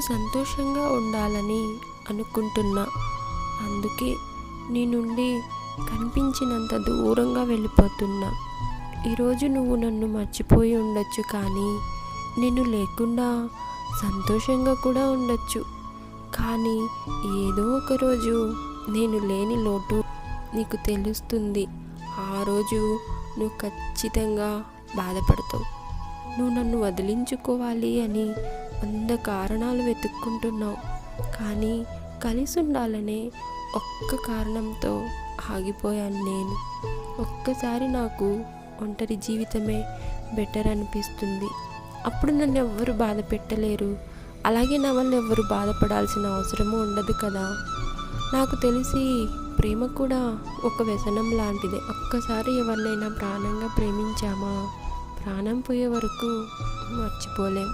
సంతోషంగా ఉండాలని అనుకుంటున్నా. అందుకే నీ నుండి కనిపించినంత దూరంగా వెళ్ళిపోతున్నా. ఈరోజు నువ్వు నన్ను మర్చిపోయి ఉండొచ్చు, కానీ నేను లేకుండా సంతోషంగా కూడా ఉండొచ్చు. కానీ ఏదో ఒకరోజు నేను లేని లోటు నీకు తెలుస్తుంది. ఆ రోజు నువ్వు ఖచ్చితంగా బాధపడతావు. నువ్వు నన్ను వదిలించుకోవాలి అని 100 కారణాలు వెతుక్కుంటున్నావు, కానీ కలిసి ఉండాలనే ఒక్క కారణంతో ఆగిపోయాను నేను. ఒక్కసారి నాకు ఒంటరి జీవితమే బెటర్ అనిపిస్తుంది. అప్పుడు నన్ను ఎవ్వరు బాధ పెట్టలేరు, అలాగే నా వల్ల ఎవ్వరు బాధపడాల్సిన అవసరము ఉండదు కదా. నాకు తెలిసి ప్రేమ కూడా ఒక వ్యసనం లాంటిదే. ఒక్కసారి ఎవరినైనా ప్రాణంగా ప్రేమించామా, ప్రాణం పోయే వరకు మర్చిపోలేం.